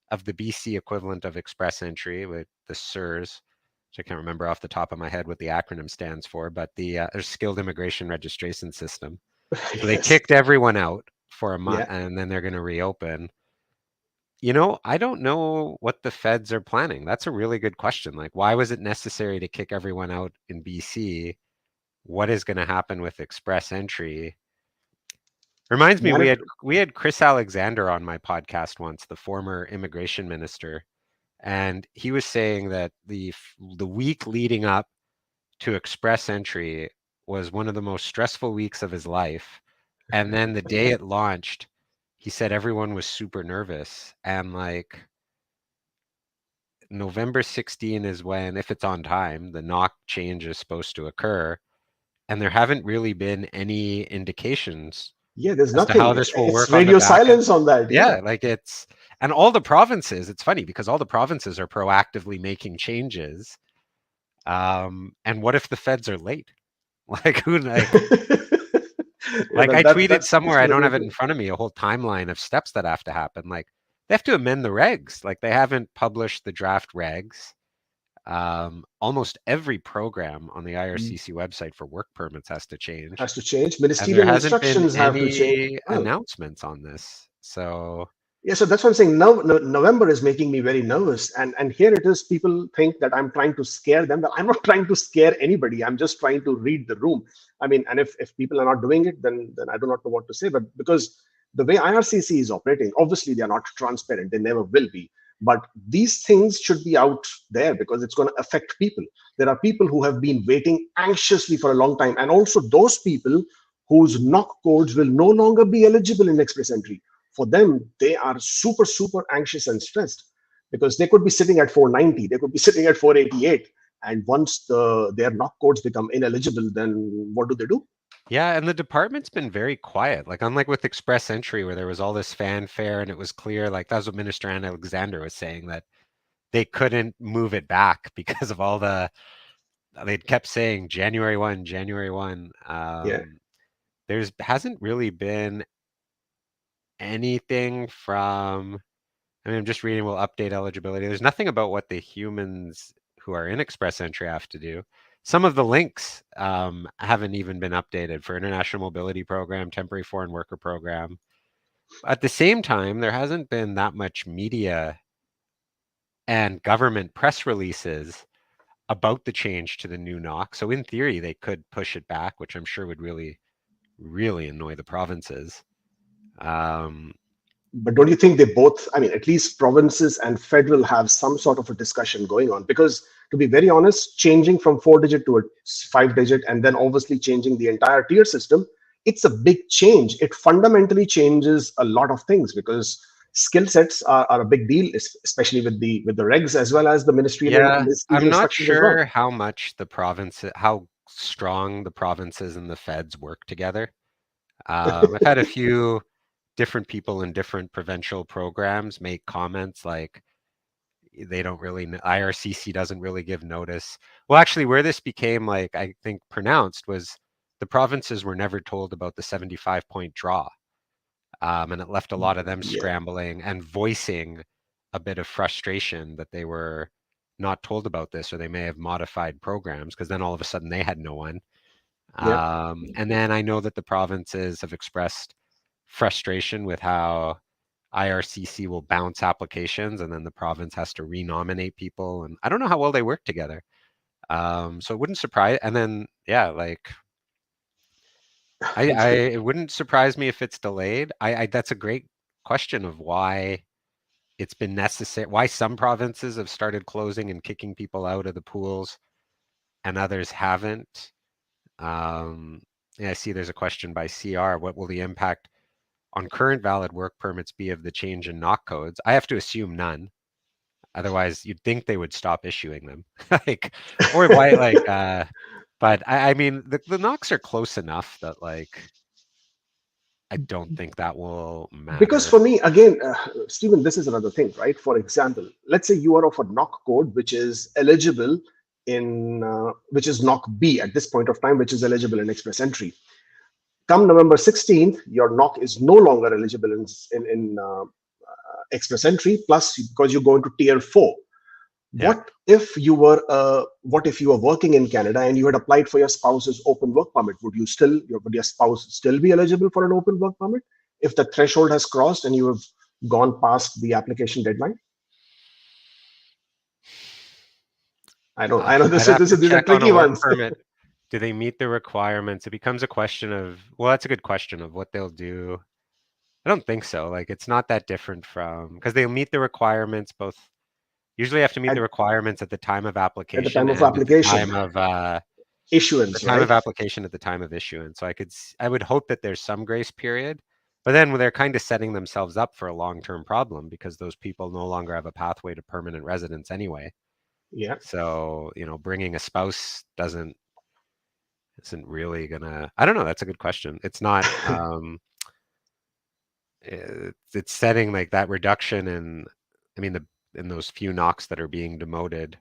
of the BC equivalent of Express Entry with the SIRS, which I can't remember off the top of my head what the acronym stands for, but the Skilled Immigration Registration System. So they yes, kicked everyone out for a month, yeah. and then they're going to reopen. You know, I don't know what the feds are planning. That's a really good question. Like, why was it necessary to kick everyone out in BC? What is going to happen with Express Entry? Reminds me, Manit- we had Chris Alexander on my podcast once, the former immigration minister, and he was saying that the week leading up to Express Entry was one of the most stressful weeks of his life. And then the day it launched, he said everyone was super nervous. And like November 16 is when, if it's on time, the knock change is supposed to occur. And there haven't really been any indications yeah, there's as to how nothing. this will It's work on the radio back end. silence on that. Yeah. Yeah, like and all the provinces, it's funny because all the provinces are proactively making changes. And what if the feds are late? Like who Yeah, like I tweeted that's somewhere, I going to don't be a have it thing. in front of me, a whole timeline of steps that have to happen. Like they have to amend the regs. Like they haven't published the draft regs. Almost every program on the IRCC website for work permits has to change. Has to change. And there Ministerial hasn't been instructions have to change. any Well, announcements on this. So yeah, so that's what I'm saying. Now, November is making me very nervous, and here it is. People think that I'm trying to scare them. Well, I'm not trying to scare anybody. I'm just trying to read the room. I mean, and if people are not doing it, then I do not know what to say. But because the way IRCC is operating, obviously they are not transparent. They never will be. But these things should be out there because it's going to affect people. There are people who have been waiting anxiously for a long time, and also those people whose knock codes will no longer be eligible in express entry. For them, they are super anxious and stressed because they could be sitting at 490, they could be sitting at 488, And once their knock codes become ineligible, then what do? Yeah, and the department's been very quiet. Like unlike with Express Entry, where there was all this fanfare and it was clear, like that was what Minister Anne Alexander was saying, that they couldn't move it back because of all they'd kept saying January 1, January 1. Yeah. There's hasn't really been anything from, I mean, I'm just reading, will update eligibility. There's nothing about what the humans who are in Express Entry have to do. Some of the links haven't even been updated for International Mobility Program, Temporary Foreign Worker Program. At the same time, there hasn't been that much media and government press releases about the change to the new knock. So in theory, they could push it back, which I'm sure would really, really annoy the provinces. Um, But don't you think they both, I mean, at least provinces and federal have some sort of a discussion going on? Because to be very honest, changing from 4 digit to a 5 digit and then obviously changing the entire tier system, it's a big change. It fundamentally changes a lot of things because skill sets are a big deal, especially with the regs as well as the yeah, ministerial I'm not instructions as well. sure how much how strong the provinces and the feds work together. I've had a few different people in different provincial programs make comments like they don't really, IRCC doesn't really give notice. Well, actually, where this became like, I think, pronounced was the provinces were never told about the 75-point draw. And it left a lot of them Yeah, scrambling and voicing a bit of frustration that they were not told about this, or they may have modified programs because then all of a sudden they had no one. yeah. And then I know that the provinces have expressed frustration with how IRCC will bounce applications and then the province has to renominate people. And I don't know how well they work together. So it wouldn't surprise. And then, yeah, like it wouldn't surprise me if it's delayed. That's a great question of why it's been necessary, why some provinces have started closing and kicking people out of the pools and others haven't. Yeah, I see there's a question by CR. What will the impact on current valid work permits be of the change in knock codes? I have to assume none. Otherwise, you'd think they would stop issuing them. Like, or why, like, but I mean, the knocks are close enough that, like, I don't think that will Because matter. for me, again, Stephen, this is another thing, right? For example, let's say you are of a knock code which is eligible which is knock B at this point of time, which is eligible in express entry. Come November 16th, your knock is no longer eligible in express entry. Plus, because you go into tier 4, Yeah. what if you were working in Canada and you had applied for your spouse's open work permit? Would your spouse still be eligible for an open work permit if the threshold has crossed and you have gone past the application deadline? I know I'd have to these are check on a tricky work ones. permit. Do they meet the requirements? It becomes a question of, well, that's a good question of what they'll do. I don't think so. Like, it's not that different from, because they'll meet the requirements both. Usually have to meet at, the requirements at the time of at the application time of and at the application time of issuance, right? application at the time of issuance. So I would hope that there's some grace period, but then they're kind of setting themselves up for a long-term problem because those people no longer have a pathway to permanent residence anyway. Yeah. So, bringing a spouse isn't really gonna, I don't know, that's a good question. It's not, it's setting like that reduction in, I mean, in those few knocks that are being demoted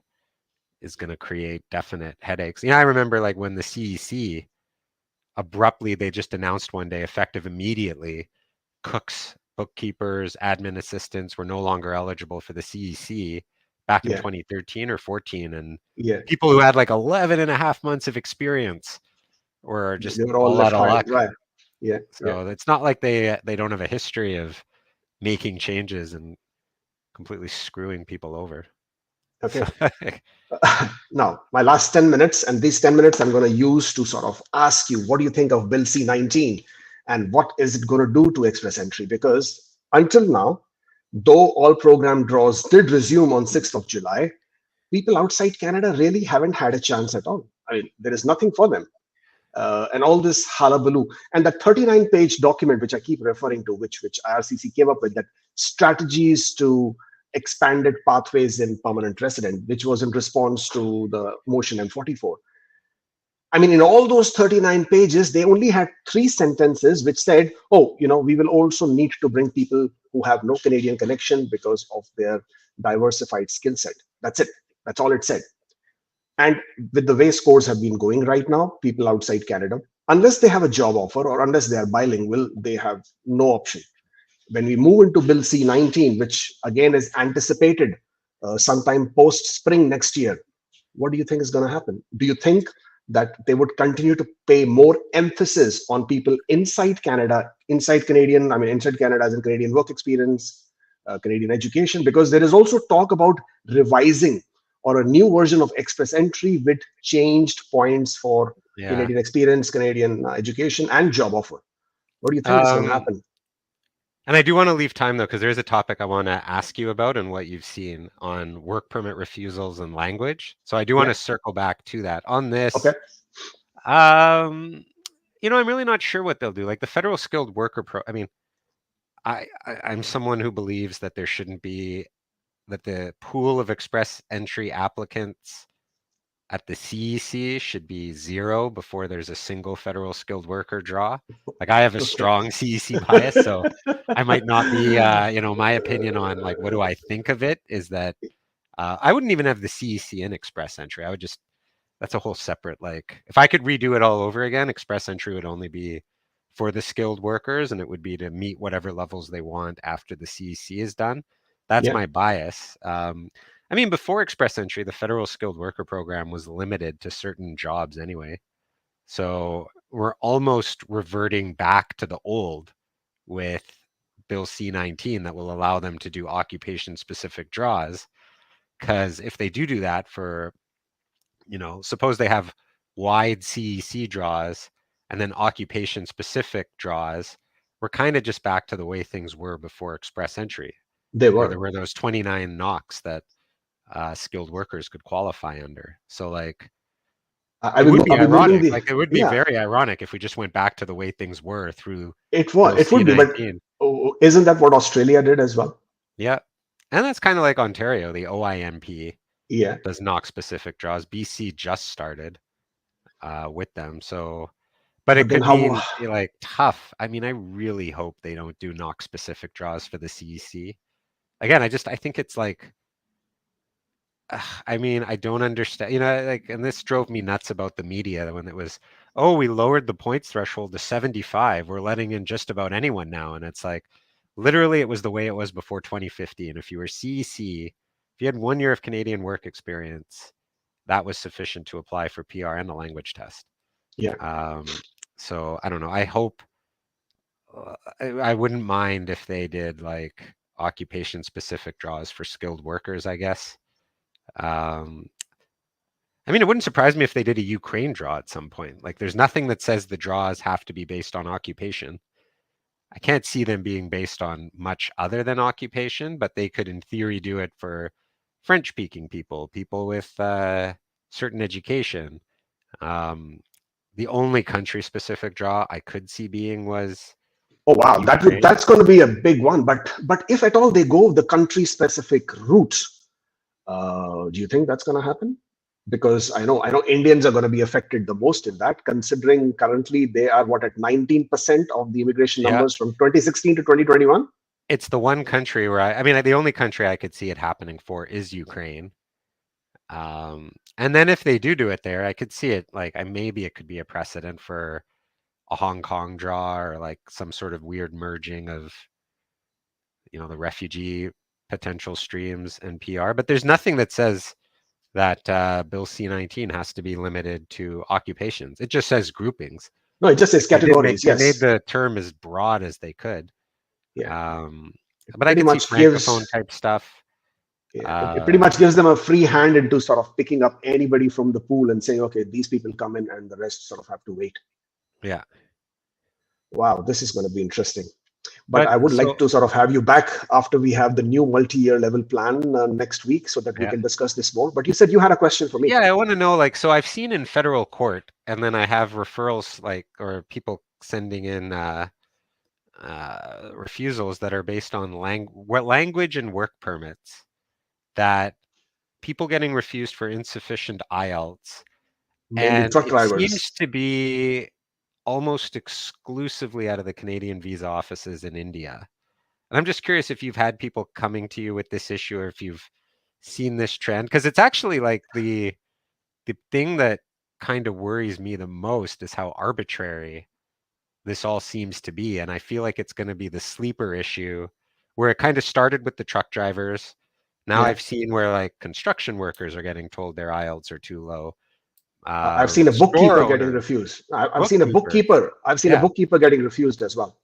is going to create definite headaches. I remember like when the CEC abruptly, they just announced one day, effective immediately, cooks, bookkeepers, admin assistants were no longer eligible for the CEC back in Yeah. 2013 or 14. And Yeah. people who had like 11 and a half months of experience were just They were all all out left of high, luck. right? Yeah. Yeah. So it's not like they don't have a history of making changes and completely screwing people over. So, Okay. Now, my last 10 minutes, and these 10 minutes I'm going to use to sort of ask you, what do you think of Bill C-19 and what is it going to do to express entry? Because until now, though all program draws did resume on 6th of July, people outside Canada really haven't had a chance at all. I mean, there is nothing for them. And all this hullabaloo. And that 39-page document, which I keep referring to, which IRCC came up with, that strategies to expanded pathways in permanent resident, which was in response to the motion M44. I mean, in all those 39 pages, they only had three sentences which said, oh, we will also need to bring people who have no Canadian connection because of their diversified skill set. That's it. That's all it said. And with the way scores have been going right now, people outside Canada, unless they have a job offer or unless they are bilingual, they have no option. When we move into Bill C-19, which again is anticipated sometime post spring next year, what do you think is going to happen? Do you think that they would continue to pay more emphasis on people inside Canada, inside Canada as in Canadian work experience, Canadian education? Because there is also talk about revising or a new version of Express Entry with changed points for Yeah. Canadian experience, Canadian education, and job offer. What do you think is going to Um, happen? and I do want to leave time though, because there's a topic I want to ask you about and what you've seen on work permit refusals and language. So I do want Yeah. to circle back to that. On Okay. this, I'm really not sure what they'll do. Like the federal skilled worker I mean, I'm someone who believes that there shouldn't be that the pool of express entry applicants at the CEC should be zero before there's a single federal skilled worker draw. Like I have a Okay. strong CEC bias, so I might not be, my opinion on like what do I think of it is that I wouldn't even have the CEC in express entry. I would just that's a whole separate like if I could redo it all over again, express entry would only be for the skilled workers and it would be to meet whatever levels they want after the CEC is done. That's Yeah. my bias. I mean, before express entry, the federal skilled worker program was limited to certain jobs anyway. So we're almost reverting back to the old with Bill C-19 that will allow them to do occupation specific draws. Because if they do that for suppose they have wide CEC draws and then occupation specific draws, we're kind of just back to the way things were before express entry, They where there were. were those 29 knocks that skilled workers could qualify under. So like I it will. would I'll be be moving ironic. the. Like it would be Yeah, very ironic if we just went back to the way things were through it was. Bill It would be, but C-19. isn't that what Australia did as well? Yeah. And that's kind of like Ontario, the OIMP Yeah. does knock specific draws. BC just started with them. So but it But then could how? mean like tough. I mean, I really hope they don't do knock specific draws for the CEC. Again, I think it's like I mean, I don't understand, like, and this drove me nuts about the media when it was, oh, we lowered the points threshold to 75. We're letting in just about anyone now. And it's like, literally, it was the way it was before 2015. If you were CEC, if you had 1 year of Canadian work experience, that was sufficient to apply for PR and the language test. Yeah. So I don't know. I hope I wouldn't mind if they did like occupation specific draws for skilled workers, I guess. Um, I mean, it wouldn't surprise me if they did a Ukraine draw at some point. Like, there's nothing that says the draws have to be based on occupation. I can't see them being based on much other than occupation, but they could, in theory, do it for French-speaking people, people with certain education. Um, the only country-specific draw I could see being was Oh wow, Ukraine. that's going to be a big one. But if at all they go the country specific route, do you think that's going to happen? Because I know Indians are going to be affected the most in that, considering currently they are what at 19% of the immigration Yeah, numbers from 2016 to 2021. it's the one country where I mean, the only country I could see it happening for is Ukraine. And then if they do it there, I could see it like maybe it could be a precedent for a Hong Kong draw or like some sort of weird merging of the refugee potential streams and PR. But there's nothing that says that Bill C-19 has to be limited to occupations. It just says groupings. No, it just says Like categories. they made Yes. the term as broad as they could. Yeah. Um, It but I pretty could see much gives. francophone type stuff. Yeah, it pretty Uh, much gives them a free hand into sort of picking up anybody from the pool and saying, okay, these people come in and the rest sort of have to wait. yeah, Wow, this is going to be interesting. But but I would like so to sort of have you back after we have the new multi-year level plan next week so that we yeah. can discuss this more. But you said you had a question for me. Yeah, I want to know like so I've seen in federal court and then I have referrals like or people sending in refusals that are based on language and work permits. that people getting refused for insufficient IELTS, Mainly and truck it seems drivers. to be almost exclusively out of the Canadian visa offices in India. And I'm just curious if you've had people coming to you with this issue or if you've seen this trend, because it's actually like the thing that kind of worries me the most is how arbitrary this all seems to be. And I feel like it's going to be the sleeper issue where it kind of started with the truck drivers. Now Yeah. I've seen where like construction workers are getting told their IELTS are too low. I've seen a bookkeeper Store getting owners, refused. I've seen a bookkeepers. bookkeeper. I've seen a Yeah. bookkeeper getting refused as well.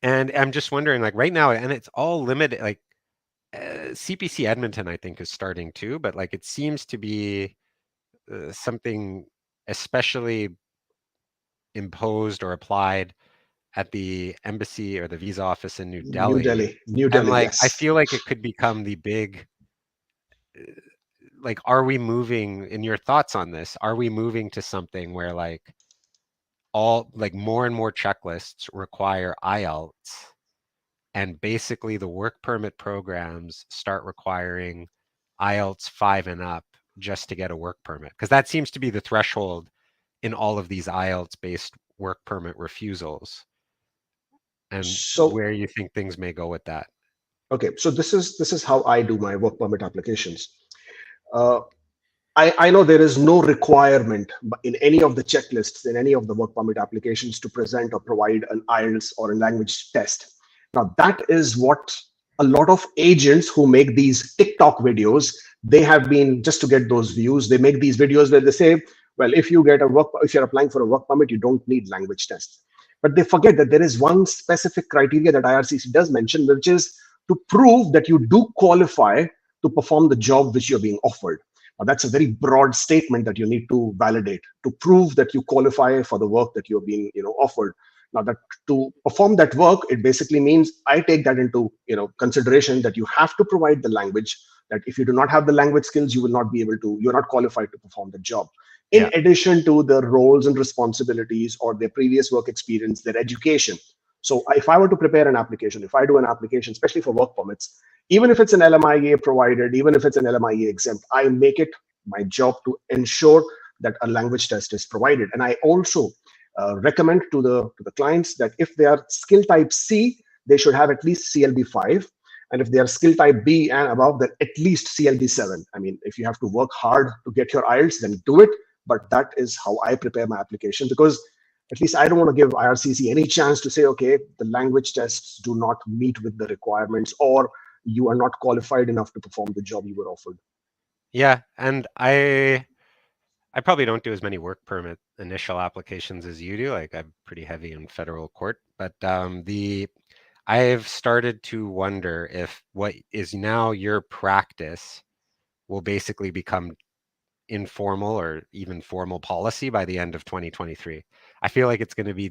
And I'm just wondering, like right now, and it's all limited, like CPC Edmonton, I think, is starting too, but like it seems to be something especially imposed or applied at the embassy or the visa office in New New Delhi. Delhi, New And Delhi. like, I Yes. feel like it could become the big, like, are we moving, in your thoughts on this, are we moving to something where like like more and more checklists require IELTS and basically the work permit programs start requiring IELTS 5 and up just to get a work permit? Because that seems to be the threshold in all of these IELTS-based work permit refusals, and So where you think things may go with that. okay, so this is how I do my work permit applications. Uh, I know there is no requirement in any of the checklists, in any of the work permit applications to present or provide an IELTS or a language test. Now, that is what a lot of agents who make these TikTok videos, they have been just to get those views. They make these videos where they say, well, if you're applying for a work permit, you don't need language tests. But they forget that there is one specific criteria that IRCC does mention, which is to prove that you do qualify to perform the job which you're being offered. Now, that's a very broad statement that you need to validate to prove that you qualify for the work that you're being, offered. Now, that to perform that work, it basically means I take that into, consideration that you have to provide the language. That if you do not have the language skills, you will not be able to. You're not qualified to perform the job. In Yeah. addition to the roles and responsibilities or their previous work experience, their education. So, if I were to prepare an application, if I do an application, especially for work permits, even if it's an LMIA provided, even if it's an LMIA exempt, I make it my job to ensure that a language test is provided. And I also recommend to the clients that if they are skill type C, they should have at least CLB 5. And if they are skill type B and above, then at least CLB 7. I mean, if you have to work hard to get your IELTS, then do it. But that is how I prepare my application, because at least I don't want to give IRCC any chance to say, okay, the language tests do not meet with the requirements, or you are not qualified enough to perform the job you were offered. Yeah, and I probably don't do as many work permit initial applications as you do. Like I'm pretty heavy in federal court, but I've started to wonder if what is now your practice will basically become informal or even formal policy by the end of 2023. I feel like it's going to be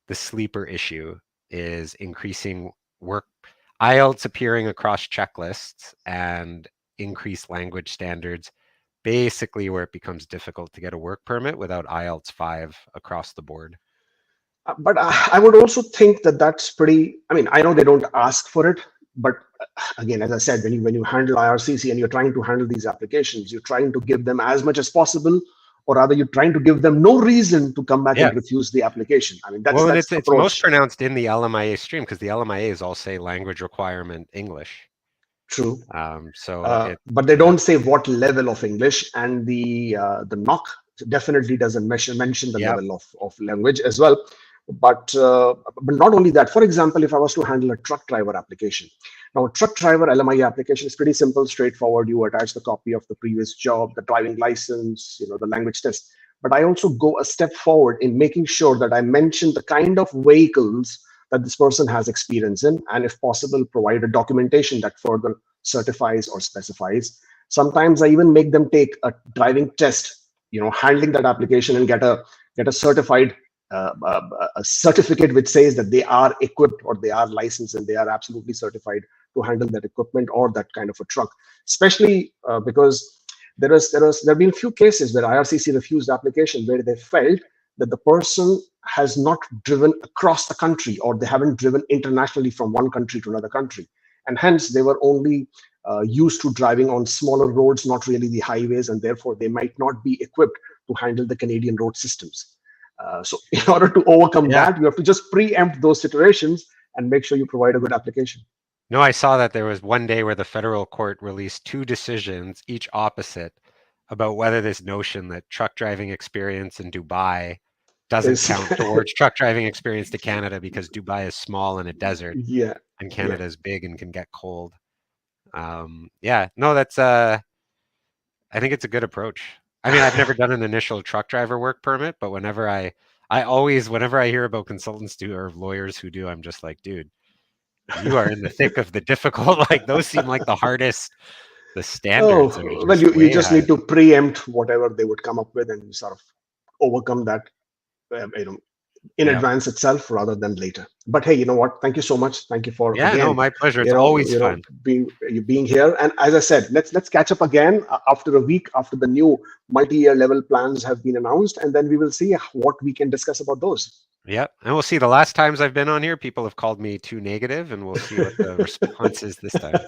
the sleeper issue is increasing work IELTS appearing across checklists and increased language standards, basically where it becomes difficult to get a work permit without IELTS 5 across the board. But I would also think that that's pretty. I mean, I know they don't ask for it, but again, as I said, when you handle IRCC and you're trying to handle these applications, you're trying to give them as much as possible, or rather, you're trying to give them no reason to come back Yeah. and refuse the application. I mean, that's Well, and that's the it's most approach. pronounced in the LMIA stream because the LMIAs all say language requirement English. True. So it But they yeah. don't say what level of English, and the knock definitely doesn't mention the Yep. level of language as well. But not only that. For example, if I was to handle a truck driver application, now a truck driver LMI application is pretty simple, straightforward. You attach the copy of the previous job, the driving license, the language test. But I also go a step forward in making sure that I mention the kind of vehicles that this person has experience in, and if possible, provide a documentation that further certifies or specifies. Sometimes I even make them take a driving test, handling that application, and get a certified a certificate which says that they are equipped or they are licensed and they are absolutely certified to handle that equipment or that kind of a truck. Especially because there have been few cases where IRCC refused application where they felt that the person has not driven across the country, or they haven't driven internationally from one country to another country, and hence they were only used to driving on smaller roads, not really the highways, and therefore they might not be equipped to handle the Canadian road systems. So in order to overcome Yeah. that, you have to just preempt those situations and make sure you provide a good application. No, I saw that there was one day where the federal court released two decisions, each opposite, about whether this notion that truck driving experience in Dubai doesn't Is count towards truck driving experience to Canada because Dubai is small and a desert yeah, and yeah. Canada is big and can get cold. Yeah, no, that's I think it's a good approach. I mean, I've never done an initial truck driver work permit, but I always, whenever I hear about consultants do or lawyers who do, I'm just like, dude, you are in the thick of the difficult. Like those seem like the hardest. The standards are Oh, well, just you way just higher. need to preempt whatever they would come up with and sort of overcome that, you know, in Yeah. advance itself rather than later. But hey, you know what? Thank you so much. Thank you for Yeah, no, again, my pleasure. It's always fun. being here. And as I said, let's catch up again after a week after the new multi-year level plans have been announced, and then we will see what we can discuss about those. Yeah. And we'll see. The last times I've been on here, people have called me too negative, and we'll see what the response is this time.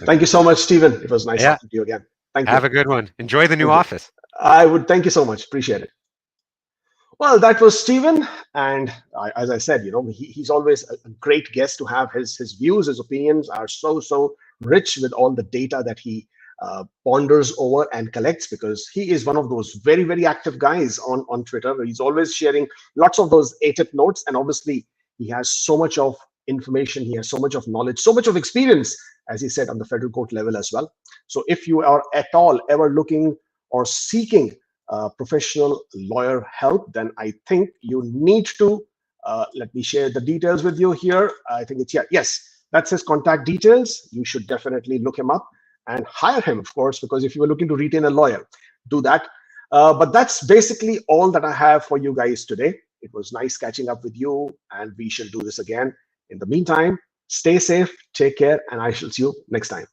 Thank you so much, Stephen. It was nice Yeah. talking to you again. Thank you. Have a good one. Enjoy the new Thank you. office. I would thank you so much. Appreciate it. Well, that was Stephen, and as I said, he's always a great guest to have. His views, his opinions are so rich with all the data that he ponders over and collects, because he is one of those very active guys on Twitter. He's always sharing lots of those ATIP notes, and obviously he has so much of information, he has so much of knowledge, so much of experience, as he said, on the federal court level as well. So if you are at all ever looking or seeking professional lawyer help, then I think you need to, let me share the details with you here. I think it's, yeah, yes, that's his contact details. You should definitely look him up and hire him, of course, because if you are looking to retain a lawyer, do that. But that's basically all that I have for you guys today. It was nice catching up with you, and we shall do this again. In the meantime, stay safe, take care, and I shall see you next time.